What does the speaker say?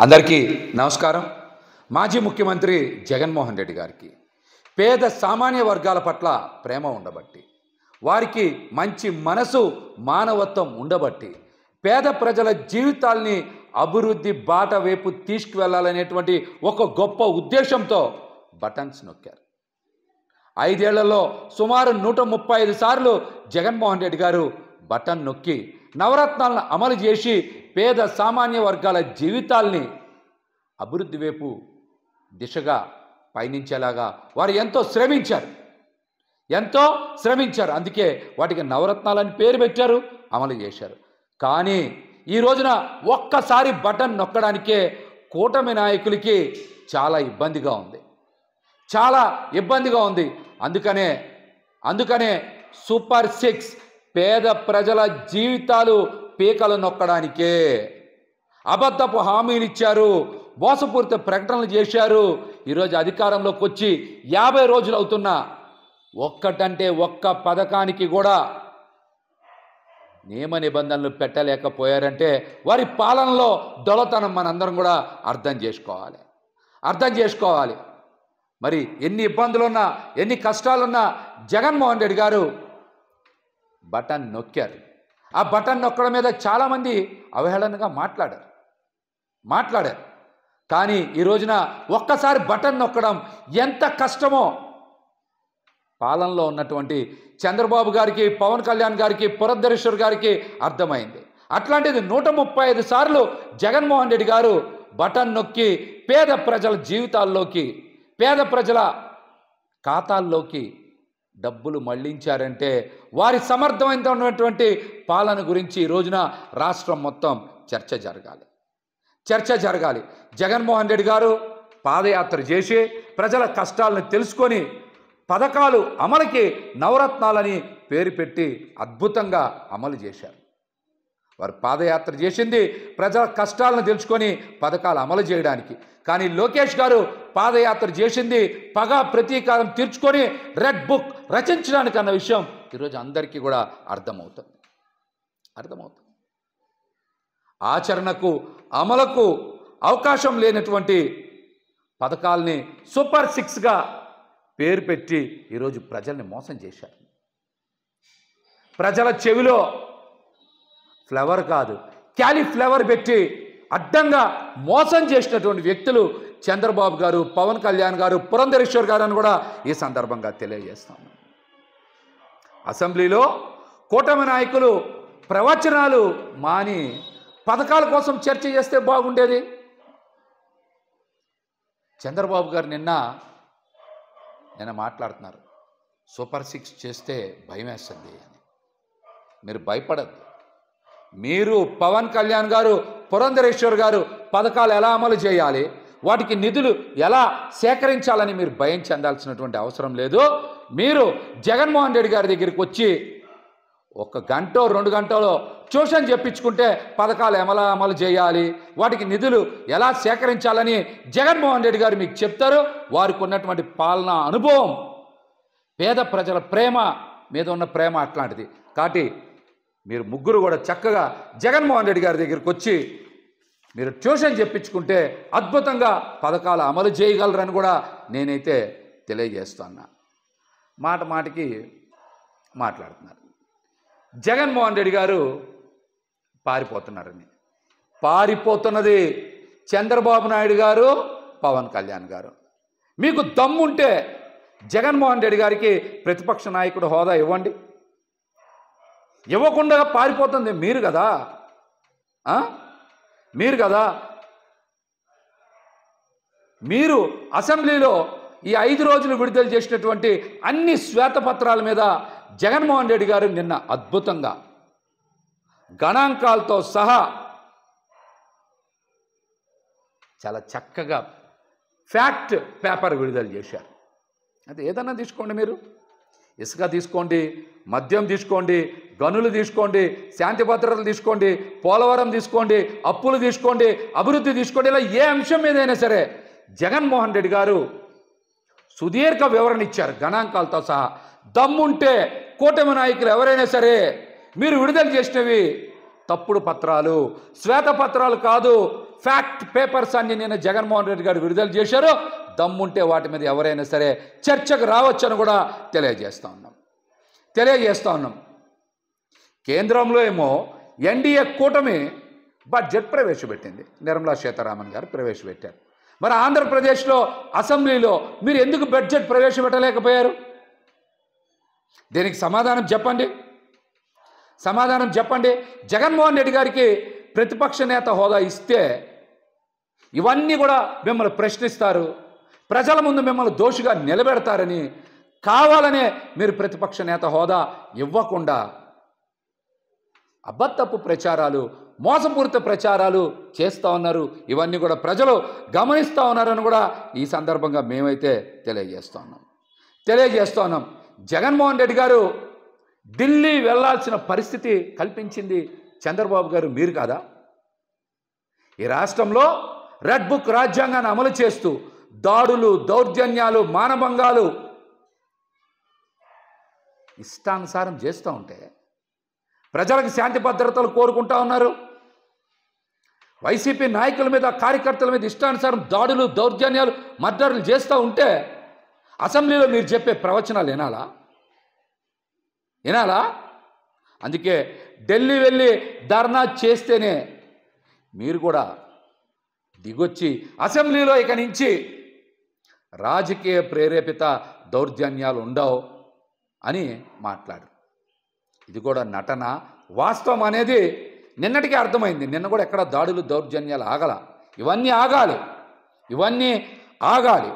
అందరికీ నమస్కారం. మాజీ ముఖ్యమంత్రి జగన్మోహన్ రెడ్డి గారికి పేద సామాన్య వర్గాల పట్ల ప్రేమ ఉండబట్టి, వారికి మంచి మనసు మానవత్వం ఉండబట్టి, పేద ప్రజల జీవితాల్ని అభివృద్ధి బాట వైపు తీసుకువెళ్ళాలనేటువంటి ఒక గొప్ప ఉద్దేశంతో బటన్స్ నొక్కారు. 5 ఏళ్లలో సుమారు 135 సార్లు జగన్మోహన్ రెడ్డి గారు బటన్ నొక్కి నవరత్నాలను అమలు చేసి పేద సామాన్య వర్గాల జీవితాల్ని అభివృద్ధి వైపు దిశగా పయనించేలాగా వారు ఎంతో శ్రమించారు. అందుకే వాటికి నవరత్నాలని పేరు పెట్టారు, అమలు చేశారు. కానీ ఈ రోజున ఒక్కసారి బటన్ నొక్కడానికే కూటమి నాయకులకి చాలా ఇబ్బందిగా ఉంది. అందుకనే సూపర్ 6 పేద ప్రజల జీవితాలు పీకలు నొక్కడానికే అబద్ధపు హామీలు ఇచ్చారు, మోసపూరిత ప్రకటనలు చేశారు. ఈరోజు అధికారంలోకి వచ్చి 50 రోజులు అవుతున్నా ఒక్కటంటే ఒక్క పథకానికి కూడా నియమ నిబంధనలు పెట్టలేకపోయారంటే వారి పాలనలో దొలతనం మనందరం కూడా అర్థం చేసుకోవాలి. మరి ఎన్ని ఇబ్బందులున్నా, ఎన్ని కష్టాలున్నా జగన్మోహన్ రెడ్డి గారు బటన్ నొక్కారు. ఆ బటన్ నొక్కడం మీద చాలామంది అవహేళనగా మాట్లాడారు. కానీ ఈ రోజున ఒక్కసారి బటన్ నొక్కడం ఎంత కష్టమో పాలనలో ఉన్నటువంటి చంద్రబాబు గారికి, పవన్ కళ్యాణ్ గారికి, పురంధరేశ్వర్ గారికి అర్థమైంది. అట్లాంటిది 135 సార్లు జగన్మోహన్ రెడ్డి గారు బటన్ నొక్కి పేద ప్రజల జీవితాల్లోకి, పేద ప్రజల ఖాతాల్లోకి డబ్బులు మళ్లించారంటే వారి సమర్థవంతమైనటువంటి పాలన గురించి ఈ రోజున రాష్ట్రం మొత్తం చర్చ జరగాలి. జగన్మోహన్ రెడ్డి గారు పాదయాత్ర చేసి ప్రజల కష్టాలను తెలుసుకొని పథకాలు అమలుకి నవరత్నాలని పేరు పెట్టి అద్భుతంగా అమలు చేశారు. వారు పాదయాత్ర చేసింది ప్రజల కష్టాలను తెలుసుకొని పథకాలు అమలు చేయడానికి. కానీ లోకేష్ గారు పాదయాత్ర చేసింది పగ ప్రతీకారం తీర్చుకొని రెడ్ బుక్ రచించడానికి అన్న విషయం ఈరోజు అందరికీ కూడా అర్థమవుతుంది. ఆచరణకు అమలుకు అవకాశం లేనటువంటి పథకాల్ని సూపర్ 6గా పేరు పెట్టి ఈరోజు ప్రజల్ని మోసం చేశారు. ప్రజల చెవిలో ఫ్లవర్ కాదు క్యాలీఫ్లవర్ పెట్టి అడ్డంగా మోసం చేసినటువంటి వ్యక్తులు చంద్రబాబు గారు, పవన్ కళ్యాణ్ గారు, పురంధరేశ్వర్ గారు అని కూడా ఈ సందర్భంగా తెలియజేస్తాను. అసెంబ్లీలో కూటమి నాయకులు ప్రవచనాలు మాని పథకాల కోసం చర్చ చేస్తే బాగుండేది. చంద్రబాబు గారు నిన్న మాట్లాడుతున్నారు, సూపర్ 6 చేస్తే భయం వేస్తుంది అని. మీరు భయపడద్దు. మీరు పవన్ కళ్యాణ్ గారు, పురంధరేశ్వర్ గారు పథకాలు ఎలా అమలు చేయాలి, వాటికి నిధులు ఎలా సేకరించాలని మీరు భయం చెందాల్సినటువంటి అవసరం లేదు. మీరు జగన్మోహన్ రెడ్డి గారి దగ్గరికి వచ్చి 1 గంట 2 గంటలో ట్యూషన్ చెప్పించుకుంటే పథకాలు ఎలా అమలు చేయాలి, వాటికి నిధులు ఎలా సేకరించాలని జగన్మోహన్ రెడ్డి గారు మీకు చెప్తారు. వారికి ఉన్నటువంటి పాలనా అనుభవం, పేద ప్రజల ప్రేమ మీద ఉన్న ప్రేమ అట్లాంటిది. కాబట్టి మీరు ముగ్గురు కూడా చక్కగా జగన్మోహన్ రెడ్డి గారి దగ్గరికి వచ్చి మీరు ట్యూషన్ చెప్పించుకుంటే అద్భుతంగా పథకాలు అమలు చేయగలరని కూడా నేనైతే తెలియజేస్తున్నా. మాటికి మాట్లాడుతున్నారు. జగన్మోహన్ రెడ్డి గారు పారిపోతున్నది చంద్రబాబు నాయుడు గారు, పవన్ కళ్యాణ్ గారు. మీకు దమ్ముంటే జగన్మోహన్ రెడ్డి గారికి ప్రతిపక్ష నాయకుడు హోదా ఇవ్వండి. ఇవ్వకుండా పారిపోతుంది మీరు కదా. మీరు అసెంబ్లీలో ఈ 5 రోజులు విడుదల చేసినటువంటి అన్ని శ్వేతపత్రాల మీద జగన్మోహన్ రెడ్డి గారు నిన్న అద్భుతంగా గణాంకాలతో సహా చాలా చక్కగా ఫ్యాక్ట్ పేపర్ విడుదల చేశారు. అది ఏదన్నా తీసుకోండి, మీరు ఇసుక తీసుకోండి, మద్యం తీసుకోండి, గనులు తీసుకోండి, శాంతి భద్రతలు తీసుకోండి, పోలవరం తీసుకోండి, అప్పులు తీసుకోండి, అభివృద్ధి తీసుకోండి, ఇలా ఏ అంశం మీదైనా సరే జగన్మోహన్ రెడ్డి గారు సుదీర్ఘ వివరణ ఇచ్చారు గణాంకాలతో సహా. దమ్ముంటే కూటమి నాయకులు ఎవరైనా సరే మీరు విడుదల చేసినవి తప్పుడు పత్రాలు, శ్వేతపత్రాలు కాదు, ఫ్యాక్ట్ పేపర్స్ అన్ని నిన్న జగన్మోహన్ రెడ్డి గారు విడుదల చేశారు. దమ్ముంటే వాటి మీద ఎవరైనా సరే చర్చకు రావచ్చని కూడా తెలియజేస్తూ ఉన్నాం. కేంద్రంలో ఏమో ఎన్డీఏ కూటమి బడ్జెట్ ప్రవేశపెట్టింది, నిర్మలా సీతారామన్ గారు ప్రవేశపెట్టారు. మరి ఆంధ్రప్రదేశ్లో అసెంబ్లీలో మీరు ఎందుకు బడ్జెట్ ప్రవేశపెట్టలేకపోయారు? దీనికి సమాధానం చెప్పండి. జగన్మోహన్ రెడ్డి గారికి ప్రతిపక్ష నేత హోదా ఇస్తే ఇవన్నీ కూడా మిమ్మల్ని ప్రశ్నిస్తారు, ప్రజల ముందు మిమ్మల్ని దోషిగా నిలబెడతారని కావాలనే మీరు ప్రతిపక్ష నేత హోదా ఇవ్వకుండా అబద్ధపు ప్రచారాలు, మోసపూరిత ప్రచారాలు చేస్తూ ఉన్నారు. ఇవన్నీ కూడా ప్రజలు గమనిస్తూ ఉన్నారని కూడా ఈ సందర్భంగా మేమైతే తెలియజేస్తూ ఉన్నాం. జగన్మోహన్ రెడ్డి గారు ఢిల్లీ వెళ్లాల్సిన పరిస్థితి కల్పించింది చంద్రబాబు గారు, మీరు కాదా? ఈ రాష్ట్రంలో రెడ్ బుక్ రాజ్యాంగాన్ని అమలు చేస్తూ దాడులు, దౌర్జన్యాలు, మానభంగాలు ఇష్టానుసారం చేస్తూ ఉంటే ప్రజలకు శాంతి భద్రతలు కోరుకుంటా ఉన్నారు. వైసీపీ నాయకుల మీద, కార్యకర్తల మీద ఇష్టానుసారం దాడులు, దౌర్జన్యాలు, మర్డర్లు చేస్తూ ఉంటే అసెంబ్లీలో మీరు చెప్పే ప్రవచనాలు వినాలా? అందుకే ఢిల్లీ వెళ్ళి ధర్నా చేస్తేనే మీరు కూడా దిగొచ్చి అసెంబ్లీలో ఇక నుంచి రాజకీయ ప్రేరేపిత దౌర్జన్యాలు ఉండవు అని మాట్లాడు. ఇది కూడా నటన, వాస్తవం అనేది నిన్నటికే అర్థమైంది. నిన్న కూడా ఎక్కడ దాడులు, దౌర్జన్యాలు ఆగల. ఇవన్నీ ఆగాలి.